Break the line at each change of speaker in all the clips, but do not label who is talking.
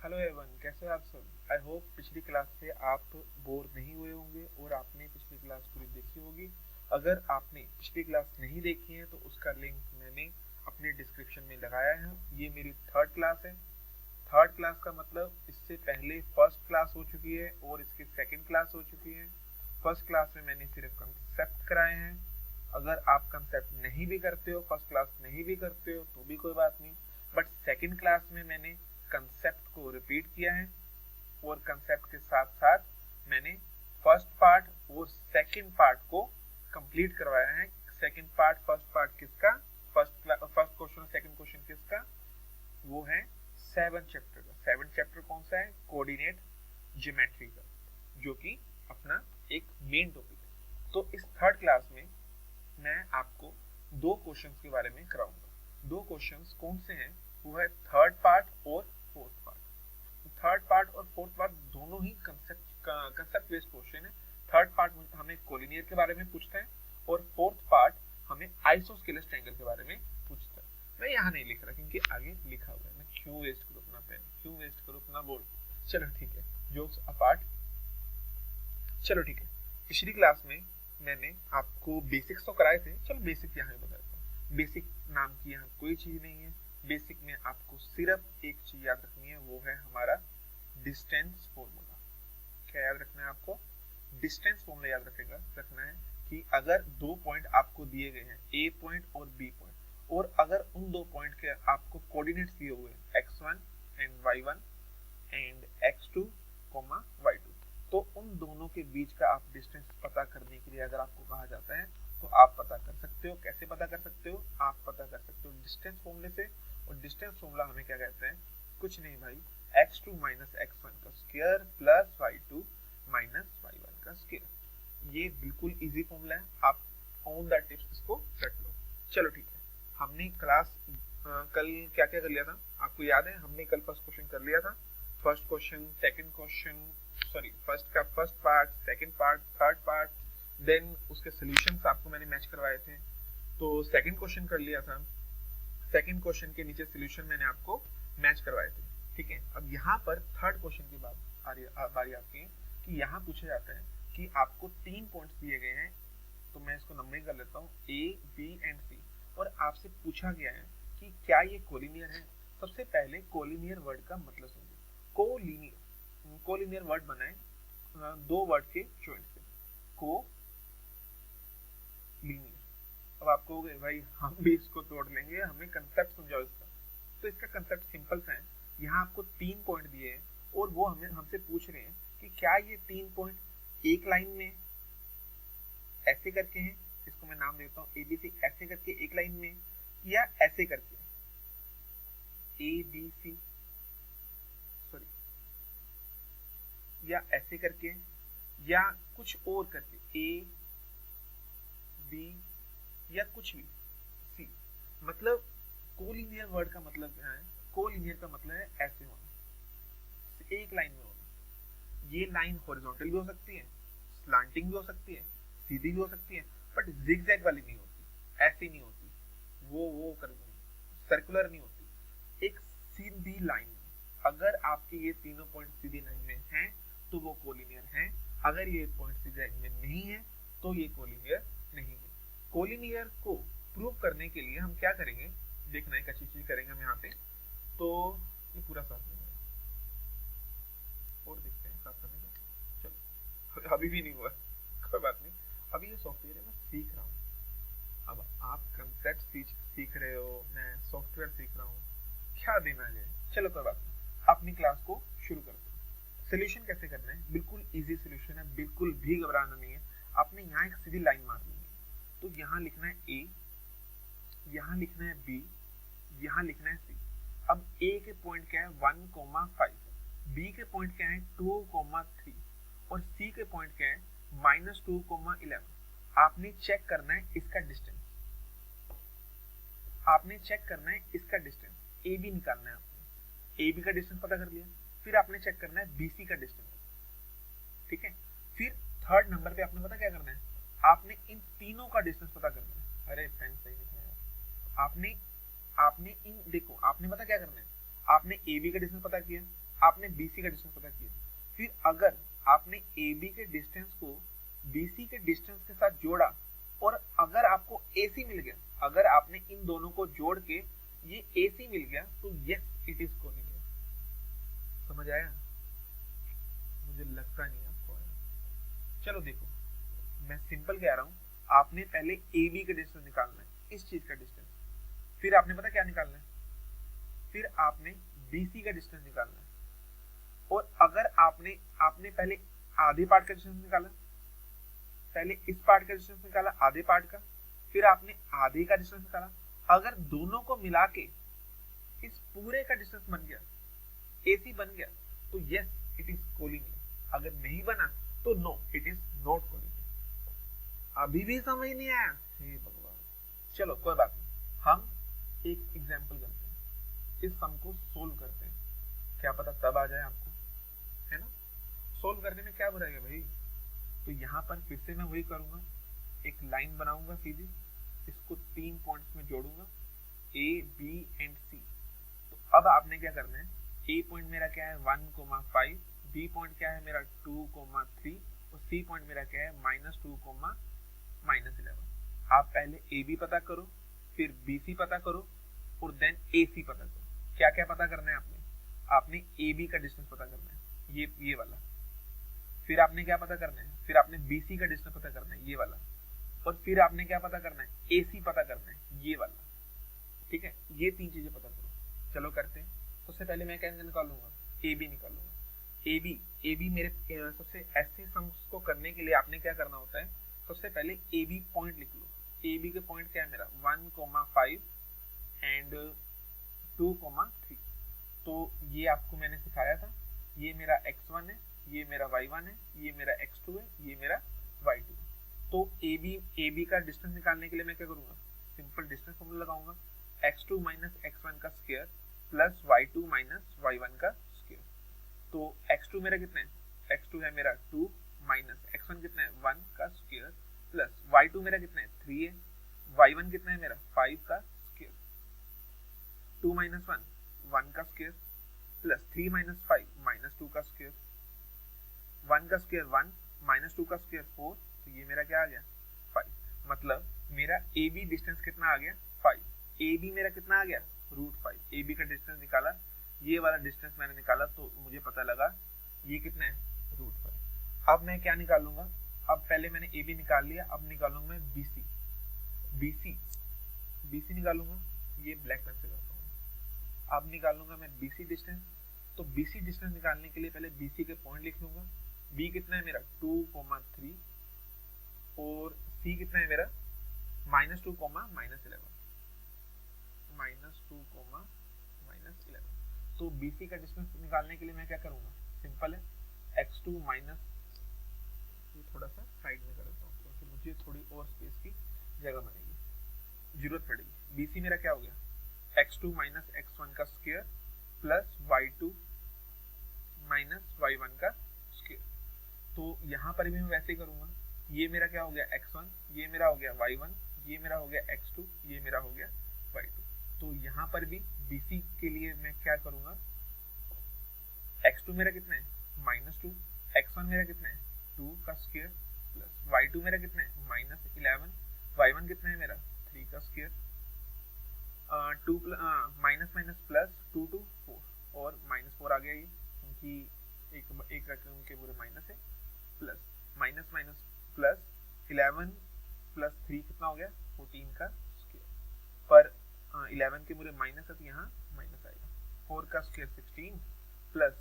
Hello Avon, कैसे हो आप सब। आई होप पिछली क्लास से आप बोर नहीं हुए होंगे और आपने पिछली क्लास पूरी देखी होगी। अगर आपने पिछली क्लास नहीं देखी है तो उसका लिंक मैंने अपने डिस्क्रिप्शन में लगाया है। ये मेरी थर्ड क्लास है। थर्ड क्लास का मतलब इससे पहले फर्स्ट क्लास हो चुकी है और इसकी सेकंड क्लास हो चुकी है। फर्स्ट क्लास में मैंने सिर्फ कंसेप्ट कराए हैं। अगर आप कंसेप्ट नहीं भी करते हो, फर्स्ट क्लास नहीं भी करते हो तो भी कोई बात नहीं, बट सेकंड क्लास में मैंने कंसेप्ट को रिपीट किया है और कंसेप्ट के साथ साथ मैंने फर्स्ट पार्ट और सेकंड पार्ट को कंप्लीट करवाया है। सेकंड पार्ट फर्स्ट पार्ट किसका, फर्स्ट क्वेश्चन और सेकंड क्वेश्चन किसका, वो है सेवन चैप्टर का। सेवन चैप्टर कौन सा है, कोऑर्डिनेट ज्योमेट्री का, जो कि अपना एक मेन टॉपिक है। तो इस थर्ड क्लास में मैं आपको दो क्वेश्चंस के बारे में कराऊंगा। दो क्वेश्चंस कौन से हैं, वो है थर्ड पार्ट और फोर्थ पार्ट। थर्ड पार्ट और फोर्थ पार्ट दोनों ही कंसेप्ट बेस्ड क्वेश्चन है। थर्ड पार्ट हमें कोलिनियर के बारे में पूछता है और फोर्थ पार्ट हमें आइसोस्केलस ट्रायंगल के बारे में पूछता है। मैं यहाँ नहीं लिख रहा क्योंकि आगे लिखा हुआ है। मैं क्यों वेस्ट करूँ अपना पेन, क्यों वेस्ट करूँ अपना बोर्ड। चलो ठीक है, जोक्स अपार्ट। चलो ठीक है, पिछली क्लास में मैंने आपको बेसिक्स तो कराए थे। चलो बेसिक यहाँ बता देता हूँ। बेसिक नाम की यहाँ कोई चीज नहीं है। बेसिक में आपको सिर्फ एक चीज याद रखनी है, वो है हमारा डिस्टेंस फॉर्मूला। क्या याद रखना है आपको, डिस्टेंस फॉर्मूला याद रखना है कि अगर दो पॉइंट आपको दिए गए हैं, ए पॉइंट और बी पॉइंट, और अगर उन दो पॉइंट के आपको कोऑर्डिनेट्स दिए हुए हैं x1 and y1 and x2 y2, तो उन दोनों के बीच का आप डिस्टेंस पता करने के लिए अगर आपको कहा जाता है तो आप पता कर सकते हो। कैसे पता कर सकते हो, आप पता कर सकते हो डिस्टेंस फॉर्मूले से। और डिस्टेंस फॉर्मूला हमें क्या कहते हैं, कुछ नहीं भाई, x2 माइनस x1 का square plus y2 minus y1 का स्क्वायर। ये बिल्कुल इजी फॉर्मूला है, आप ऑन द टिप्स इसको रख लो। चलो ठीक है, हमने क्लास कल क्या क्या कर लिया था आपको याद है। हमने कल फर्स्ट क्वेश्चन कर लिया था। First question, second question, sorry first का first part, second part, third part, then उसके सॉल्यूशंस आपको मैंने मैच करवाए थे। तो सेकंड क्वेश्चन कर लिया था। सेकंड क्वेश्चन के नीचे सॉल्यूशन मैंने आपको मैच करवाए थे। ठीक है, अब यहाँ पर थर्ड क्वेश्चन की बारी आपकी है कि यहाँ पूछा जाता है कि आपको तीन पॉइंट्स दिए गए हैं। तो मैं इसको नंबरिंग कर लेता हूँ, ए बी एंड सी, और आपसे पूछा गया है कि क्या ये कोलिनियर है। सबसे पहले कोलिनियर वर्ड का मतलब समझो। कोलिनियर वर्ड बनाए दो वर्ड के जॉइंट से, को लीनियर। अब आप कहोगे भाई हम भी इसको तोड़ लेंगे, हमें कंसेप्ट समझाओ इसका। तो इसका कंसेप्ट सिंपल सा है। यहाँ आपको तीन पॉइंट दिए हैं और वो हमें हमसे पूछ रहे हैं कि क्या ये तीन पॉइंट एक लाइन में ऐसे करके हैं, इसको मैं नाम देता हूँ ABC, ऐसे करके एक लाइन में, या ऐसे करके ABC, सॉरी, या ऐसे करके, या कुछ और करके A B, या कुछ भी C। मतलब कोलिनियर वर्ड का मतलब क्या है, कोलिनियर का मतलब है ऐसे होना, एक लाइन में होना। ये लाइन हॉरिजॉन्टल भी हो सकती है, स्लांटिंग भी हो सकती है, सीधी भी हो सकती है, बट जिगजैग वाली नहीं होती, ऐसी नहीं होती, वो कर सर्कुलर नहीं होती, एक सीधी लाइन में। अगर आपके ये तीनों पॉइंट सीधी लाइन में हैं तो वो कोलिनियर हैं। अगर ये पॉइंट सीधी लाइन में नहीं है तो ये कोलिनियर नहीं है। कोलिनियर को प्रूव करने के लिए हम क्या करेंगे, देखना एक अच्छी चीज करेंगे हम यहाँ पे। तो ये पूरा साफ नहीं हुआ, और देखते हैं साफ करने का। चलो अभी भी नहीं हुआ, कोई बात नहीं। अभी ये सॉफ्टवेयर है, मैं सीख रहा हूँ। अब आप कंसेप्ट सीख रहे हो, मैं सॉफ्टवेयर सीख रहा हूँ, क्या देना जाए। चलो कोई बात नहीं, अपनी क्लास को शुरू करते हैं। सोल्यूशन कैसे करना है, बिल्कुल इजी सोल्यूशन है, बिल्कुल भी घबराना नहीं है। आपने यहाँ एक सीधी लाइन मारनी है, तो यहाँ लिखना है ए, यहाँ लिखना है बी, यहाँ लिखना है सी। अब ए के पॉइंट क्या है 1,5, बी के पॉइंट क्या है 2,3, और सी के पॉइंट क्या है -2,11। आपने चेक करना है इसका डिस्टेंस, आपने चेक करना है इसका डिस्टेंस, ए बी निकालना है आपने। ए बी का डिस्टेंस पता कर लिया, फिर आपने चेक करना है बी सी का डिस्टेंस। ठीक है, फिर थर्ड नंबर पे आपने पता क्या करना है, आपने इन तीनों का डिस्टेंस पता करना है। अरे पेन सही नहीं है, आपने इन देखो, आपने पता क्या करना है, आपने ए बी का डिस्टेंस पता किया, आपने BC का डिस्टेंस पता किया, फिर अगर आपने AB के डिस्टेंस को BC के डिस्टेंस के साथ जोड़ा और अगर आपको AC मिल गया, अगर आपने इन दोनों को जोड़ के ये AC मिल गया तो यस इट इज कोलिनियर। समझ आया? मुझे लगता नहीं आपको आया। चलो देखो, मैं सिंपल कह रहा हूं, आपने पहले AB का डिस्टेंस निकालना है, इस चीज का डिस्टेंस, फिर आपने पता क्या निकालना है, फिर आपने BC का डिस्टेंस निकालना है, और अगर आपने पहले आधे पार्ट का डिस्टेंस निकाला, पहले इस पार्ट का डिस्टेंस निकाला आधे पार्ट का, फिर आपने आधे का डिस्टेंस निकाला, अगर दोनों को मिला के इस पूरे का डिस्टेंस बन गया, AC बन गया, तो यस इट इज कोलिनियर। अगर नहीं बना तो no it is not collinear. अभी भी समझ नहीं आया? हे भगवान। चलो कोई बात नहीं, हम एक एग्जांपल करते हैं, इस सम को सोल्व करते हैं, क्या पता तब आ जाए आपको, है ना? सोल्व करने में क्या बुराई है भाई? तो यहाँ पर फिर से मैं वही करूंगा, एक लाइन बनाऊंगा सीधी, इसको 3 पॉइंट्स में जोड़ूंगा, A, B एंड C। तो अब आपने क्या करना है, A पॉइंट मेरा क्या है 1,5, B पॉइंट क्या है मेरा 2,3 और C पॉइंट मेरा क्या है -2,11। आप पहले AB पता करो, फिर BC पता करो और देन AC पता करो। क्या क्या पता करना है आपने AB का डिस्टेंस पता करना है, ये वाला, फिर आपने क्या पता करना है, फिर आपने BC का डिस्टेंस पता करना है, ये वाला, और फिर आपने क्या पता करना है, AC पता करना है, ये वाला। ठीक है, ये 3 चीजें पता करो। चलो करते हैं। सबसे पहले मैं क्या निकालूंगा, AB निकालूंगा। AB मेरे सबसे ऐसे सम्स को करने के लिए आपने क्या करना होता है, सबसे पहले AB पॉइंट लिख लो। AB के पॉइंट क्या है मेरा 1,5 एंड 2,3। तो ये आपको मैंने सिखाया था, ये मेरा x1 है, ये मेरा y1 है, ये मेरा x2 है, ये मेरा y2 है। तो AB का डिस्टेंस निकालने के लिए मैं क्या करूंगा, सिंपल डिस्टेंस फॉर्मूला लगाऊंगा, x2 माइनस x1 का square plus y2 minus y1 का स्क्वायर। तो x2 मेरा कितना है, x2 है मेरा 2 माइनस x1 कितना है 1 का स्क्वायर प्लस y2 मेरा कितना है 3 है, y1 कितना है मेरा 5 का स्क्वायर, 2 माइनस 1 1 का स्क्वायर प्लस 3 माइनस 5 -2 का स्क्वायर, 1 का स्क्वायर 1 -2 का स्क्वायर 4, तो ये मेरा क्या आ गया 5। मतलब मेरा AB डिस्टेंस कितना आ गया 5। AB मेरा कितना आ गया √5। AB का डिस्टेंस निकाला, ये वाला डिस्टेंस मैंने निकाला, तो मुझे पता लगा ये कितना है √5। अब मैं क्या निकालूंगा, अब पहले मैंने AB निकाल लिया, अब निकालूंगा मैं BC निकालूंगा, ये ब्लैक पेन से करता हूँ। अब निकालूंगा मैं BC डिस्टेंस। तो BC डिस्टेंस निकालने के लिए पहले BC के पॉइंट लिख लूंगा। B कितना है मेरा 2,3 और C कितना है मेरा -2, -2, तो BC का डिस्टेंस निकालने के लिए मैं क्या करूंगा, सिंपल है, x2 माइनस, ये थोड़ा सा साइड में कर देता हूँ क्योंकि मुझे थोड़ी और स्पेस की जगह बनेगी, जरूरत पड़ेगी। BC मेरा क्या हो गया, x2 माइनस x1 का square plus y2 minus y1 का स्क्वायर। तो यहाँ पर भी मैं वैसे ही करूंगा, ये मेरा क्या हो गया x1, ये मेरा हो गया y1, ये मेरा हो गया x2, ये मेरा हो गया y2। तो यहाँ पर भी BC के लिए मैं क्या करूंगा, x2 मेरा कितना है -2, x1 मेरा कितना है 2 का स्क्वायर प्लस y2 मेरा कितना है -11, y1 कितना है मेरा 3 का square, 2 minus minus plus 2 to 4 और -4 आ गया ये, क्योंकि एक रकम के पूरे माइनस है, plus minus minus plus 11 plus 3 कितना हो गया 14 का स्क्वायर, पर 11 के पूरे माइनस है तो यहाँ माइनस आएगा, 4 का स्क्वायर 16 प्लस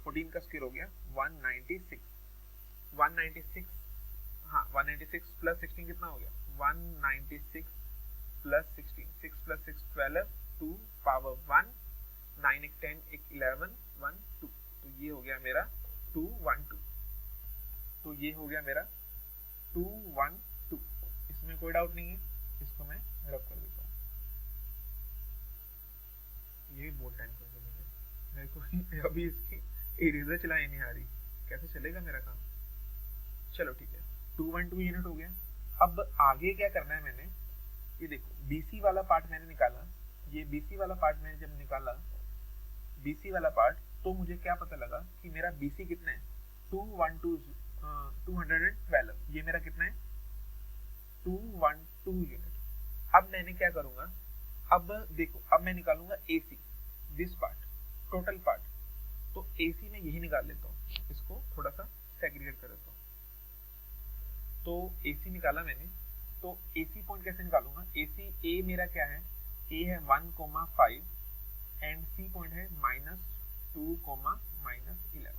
14 का स्क्वायर हो गया 196, 196, हाँ 196 प्लस 16 कितना हो गया 196 प्लस 16, 6 प्लस 6 12, 2 पावर 1, 9 एक 10 एक 11, 1 2, तो ये हो गया मेरा 212। तो ये हो गया मेरा 212। इसमें कोई डाउट नहीं है, इसको मैं रब कर देता हूँ। ये बहुत टाइम कंज्यूमिंग है, मेरे को अभी इसकी इरेजर चलाने नहीं आ रही, कैसे चलेगा मेरा काम। चलो ठीक है, 212 यूनिट हो गया। अब आगे क्या करना है, मैंने ये देखो BC वाला पार्ट मैंने निकाला, ये BC वाला पार्ट मैंने जब निकाला BC वाला पार्ट, तो मुझे क्या पता लगा कि मेरा BC कितना है 212, ये मेरा कितना है 212 यूनिट। अब मैंने क्या करूंगा, अब देखो, अब मैं निकालूंगा AC, this part, total part. तो AC में यही निकाल लेता हूँ, इसको थोड़ा सा सेग्रीगेट कर देता हूँ। तो AC निकाला मैंने, तो AC पॉइंट कैसे निकालूंगा, AC A मेरा क्या है, A है 1,5 एंड C पॉइंट है -2,-11।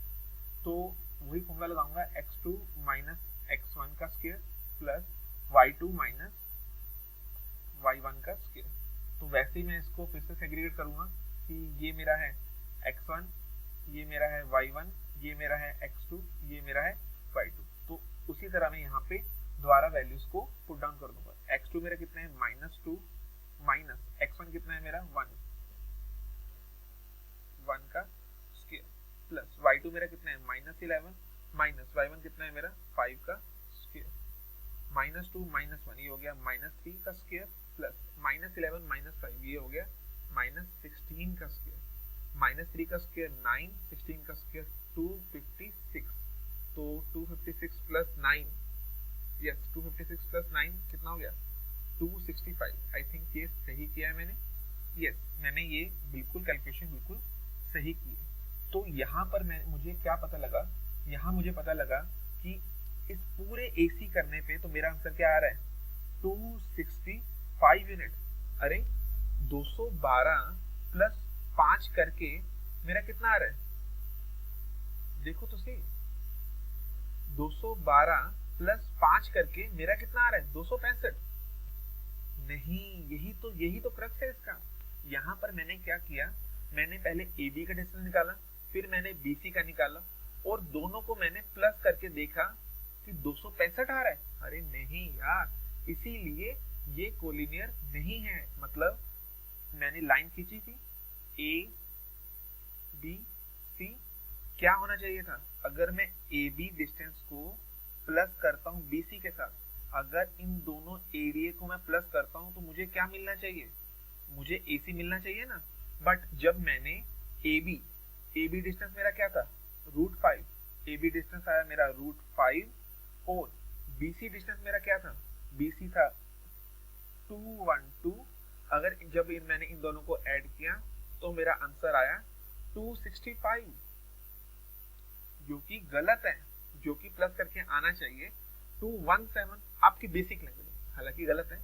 तो वही फॉर्मूला लगाऊंगा, x2 माइनस x1 का square plus y2 minus y1 का स्क्वायर। तो वैसे ही मैं इसको फिर से सेग्रीगेट करूंगा कि ये मेरा है x1, ये मेरा है y1, ये मेरा है x2, ये मेरा है y2। तो उसी तरह मैं यहाँ पे द्वारा वैल्यूज को पुट डाउन कर दूंगा। x2 मेरा कितना है -2 माइनस x1 कितना है मेरा 1 का स्क्वायर प्लस y2 मेरा कितना है -11 माइनस y1 कितना है मेरा 5 का स्क्वायर, -2 -1 ये हो गया -3 का स्क्वायर प्लस -11 -5 ये हो गया -16 का स्क्वायर, -3 का स्क्वायर 9, 16 का स्क्वायर 256। तो 256 प्लस 9, यस 256 प्लस 9 कितना हो गया 265। आई थिंक ये सही किया है मैंने, यस मैंने ये बिल्कुल कैलकुलेशन बिल्कुल सही की है। तो यहाँ पर मुझे क्या पता लगा, यहाँ मुझे पता लगा कि इस पूरे AC करने पे तो मेरा आंसर क्या आ रहा है 265 यूनिट। अरे 212 प्लस 5 करके मेरा कितना आ रहा है, देखो तो सही, 212 प्लस 5 करके मेरा कितना आ रहा है 265। नहीं, यही तो क्रक्स है इसका। यहाँ पर मैंने क्या किया, मैंने पहले AB का डिस्टेंस निकाला, फिर मैंने BC का निकाला और दोनों को मैंने प्लस करके देखा कि 265 आ रहा है। अरे नहीं यार, इसीलिए ये कोलिनियर नहीं है। मतलब मैंने लाइन खींची थी ABC, क्या होना चाहिए था, अगर मैं AB डिस्टेंस को प्लस करता हूँ BC के साथ, अगर इन दोनों एरिया को मैं प्लस करता हूँ तो मुझे क्या मिलना चाहिए, मुझे AC मिलना चाहिए ना। बट जब मैंने AB डिस्टेंस मेरा क्या था √5, AB डिस्टेंस आया मेरा √5 और BC डिस्टेंस मेरा क्या था, BC था 212। अगर जब मैंने इन दोनों को ऐड किया तो मेरा आंसर आया 265, जो कि गलत है, जो कि प्लस करके आना चाहिए 217 आपकी बेसिक लैंग्वेज, हालांकि गलत है,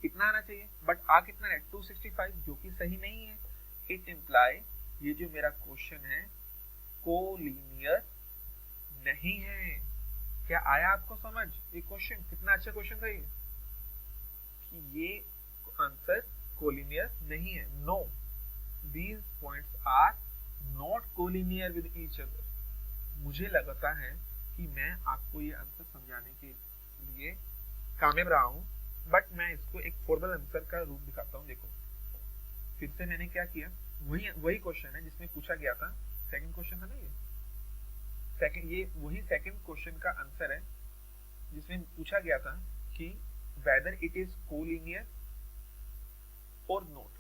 इतना आना चाहिए बट आ कितना है 265, जो कि सही नहीं है। इट इम्प्लाई ये जो मेरा क्वेश्चन है कोलिनियर नहीं है। क्या आया आपको समझ, ये क्वेश्चन कितना अच्छा क्वेश्चन था ये, कि ये आंसर कोलिनियर नहीं है। No, these points are not collinear with each other. मुझे लगता है कि मैं आपको ये आंसर समझाने के लिए कामयाब रहा हूं, बट मैं इसको एक फॉर्मल आंसर का रूप दिखाता हूं। देखो फिर से मैंने क्या किया, वही क्वेश्चन है जिसमें पूछा गया था, सेकंड क्वेश्चन था ना ये वही सेकंड क्वेश्चन का आंसर है जिसमें पूछा गया था कि वेदर इट इज कोलिनियर और नॉट।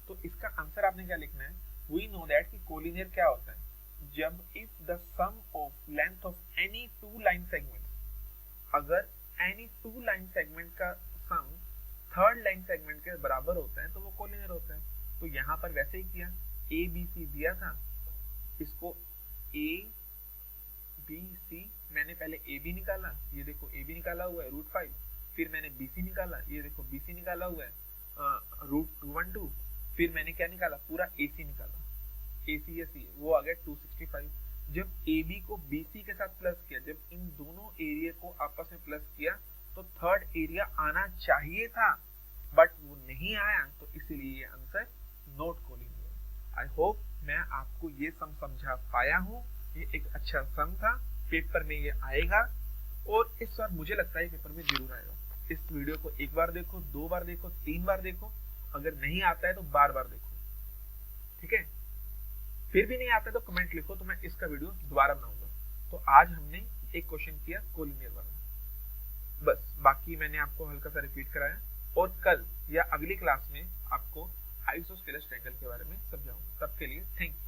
तो इसका आंसर आपने क्या लिखना है, वी नो दैट कि कोलिनियर क्या होता है, जब if the sum of length of any two line segments, अगर एनी टू लाइन सेगमेंट का सम थर्ड लाइन सेगमेंट के बराबर होता है तो वो कोलिनियर होता है। तो यहाँ पर वैसे ही किया, ABC दिया था, इसको ABC मैंने पहले AB निकाला, ये देखो AB निकाला हुआ है √5, फिर मैंने BC निकाला, ये देखो BC निकाला हुआ है √212, फिर मैंने क्या निकाला, पूरा AC निकाला, AC या C वो आ गया 265। जब AB को BC के साथ प्लस किया, जब इन दोनों एरिया को आपस में प्लस किया तो थर्ड एरिया आना चाहिए था बट वो नहीं आया, तो इसलिए ये answer not collinear. I hope मैं आपको ये सम समझा पाया हूँ, ये एक अच्छा सम था, पेपर में ये आएगा और इस बार मुझे लगता है पेपर में जरूर आएगा। इस वीडियो को एक बार देखो, 2 बार देखो, 3 बार देखो, अगर नहीं आता है तो बार बार देखो, ठीक है। फिर भी नहीं आता है तो कमेंट लिखो, तो मैं इसका वीडियो दोबारा बनाऊंगा। तो आज हमने एक क्वेश्चन किया कोलिनियर वाला, बस बाकी मैंने आपको हल्का सा रिपीट कराया और कल या अगली क्लास में आपको आइसोस्केलस ट्रायंगल के बारे में समझाऊंगा। तब के लिए थैंक यू।